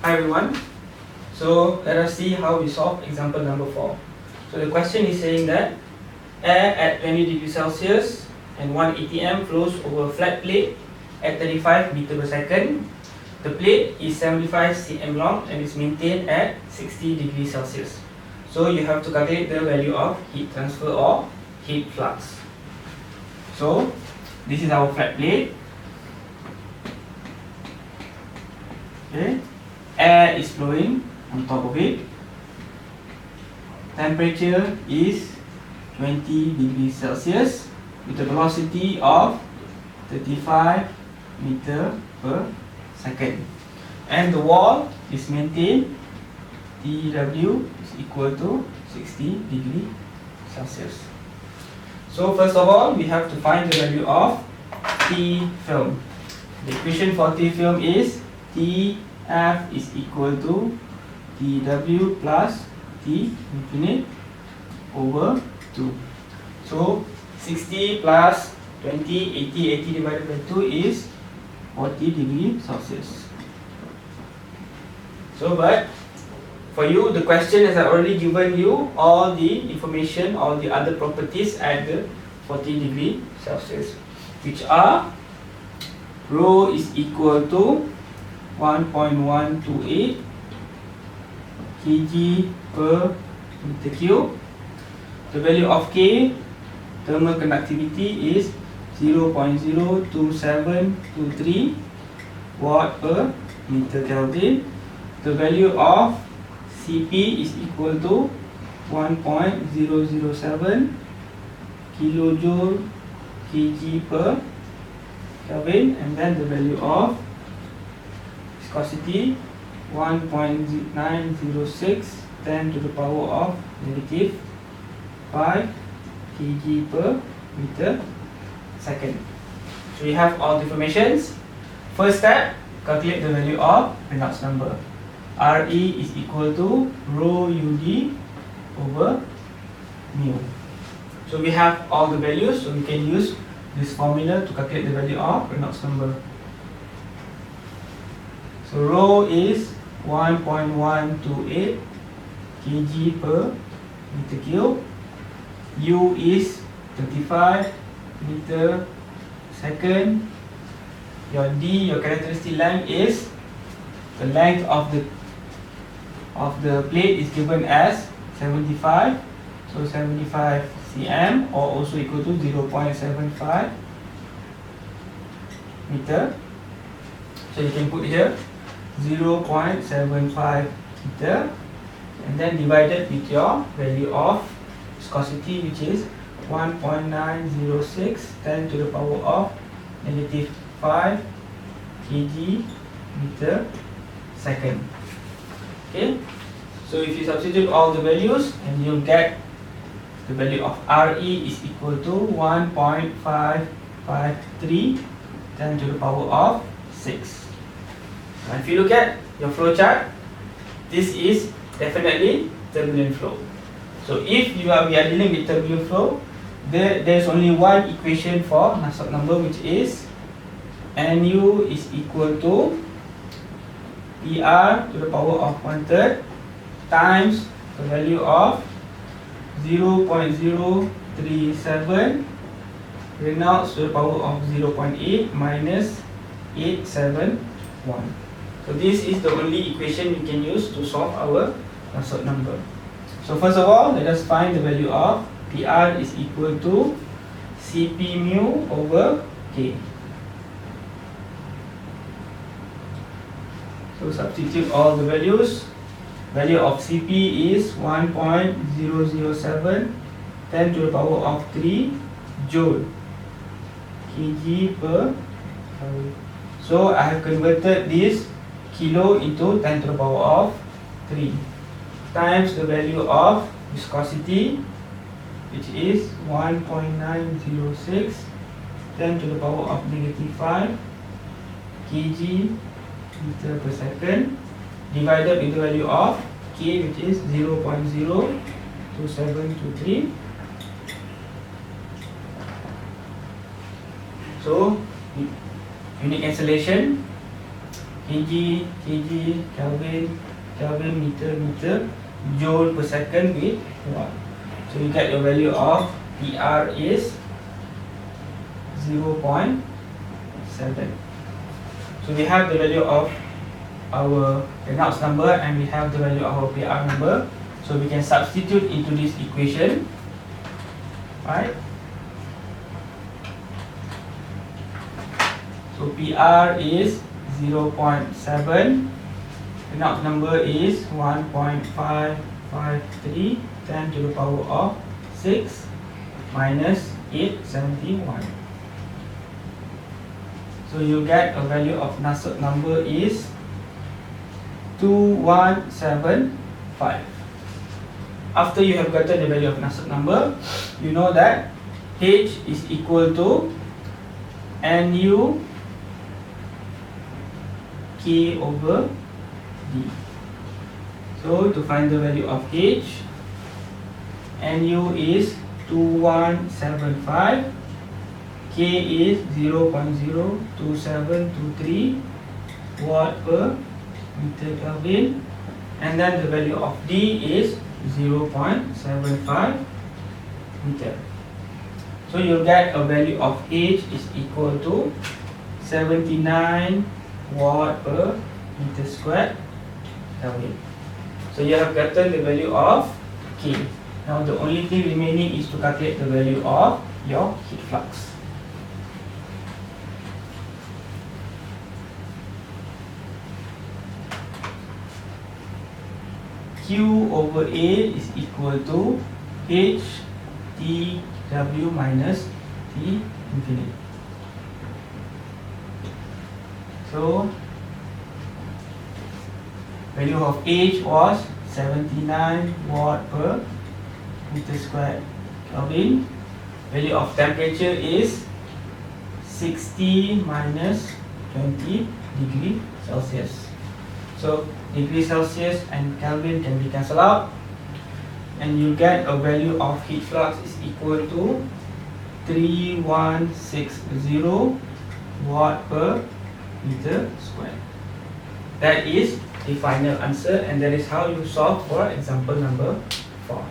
Hi everyone. So let us see how we solve example number 4. So the question is saying that air at 20 degrees Celsius and 1 atm flows over a flat plate at 35 meter per second. The plate is 75 cm long and is maintained at 60 degrees Celsius. So you have to calculate the value of heat transfer or heat flux. So this is our flat plate. Okay. Air is flowing on top of it. Temperature is 20 degrees Celsius with a velocity of 35 meter per second. And the wall is maintained. TW is equal to 60 degree Celsius. So first of all, we have to find the value of T film. The equation for T film is Tf is equal to Tw plus T infinite over 2. So 60 plus 20, 80 divided by 2 is 40 degree Celsius. So but for you, the question has already given you all the information, all the other properties at the 40 degree Celsius, which are rho is equal to 1.128 kg per meter cube. The value of K, thermal conductivity, is 0.02723 watt per meter Kelvin. The value of Cp is equal to 1.007 kilojoule kg per Kelvin, and then the value of viscosity 1.906 10 to the power of negative 5 kg per meter second. So we have all the informations. First step, calculate the value of Reynolds number. Re is equal to rho ud over mu. So we have all the values, so we can use this formula to calculate the value of Reynolds number. So rho is 1.128 kg per meter cube. U is 35 meter second. Your D, your characteristic length, is the length of the plate is given as 75. So 75 cm, or also equal to 0.75 meter. So you can put here 0.75 meter, and then divided with your value of viscosity, which is 1.906 10 to the power of negative 5 kg meter second. Okay, so if you substitute all the values, and you'll get the value of Re is equal to 1.553 10 to the power of 6. Now if you look at your flow chart, this is definitely turbulent flow. So if we are dealing with turbulent flow, there is only one equation for Nusselt number, which is Nu is equal to PR to the power of 1/3 times the value of 0.037 Reynolds to the power of 0.8 minus 871. So this is the only equation we can use to solve our Nusselt number. So first of all, let us find the value of PR is equal to Cp mu over K. So substitute all the values. Value of Cp is 1.007 10 to the power of 3 joule kg per Kelvin. So I have converted this kilo into 10 to the power of 3 times the value of viscosity, which is 1.906 10 to the power of negative 5 kg meter per second, divided with the value of K, which is 0.02723. So unit cancellation, K kg, Kelvin, meter, joule per second with watt. So you get your value of PR is 0.7. So we have the value of our Reynolds number and we have the value of our PR number. So we can substitute into this equation, right? So PR is 0.7, Reynolds number is 1.553, 10 to the power of 6 minus 871. So you get a value of Nusselt number is 2175. After you have gotten the value of Nusselt number, you know that H is equal to Nu K over D. So to find the value of H, Nu is 2175, K is 0.02723 watt per meter Kelvin, and then the value of D is 0.75 meter. So you'll get a value of H is equal to 79 watt per meter squared Kelvin. So you have gotten the value of K. Now the only thing remaining is to calculate the value of your heat flux. Q over A is equal to H T W minus T infinite. So value of H was 79 watt per meter squared Kelvin. Value of temperature is 60 minus 20 degree Celsius. So degree Celsius and Kelvin can be cancelled out, and you get a value of heat flux is equal to 3160 watt per meter squared. That is the final answer, and that is how you solve for example number 4.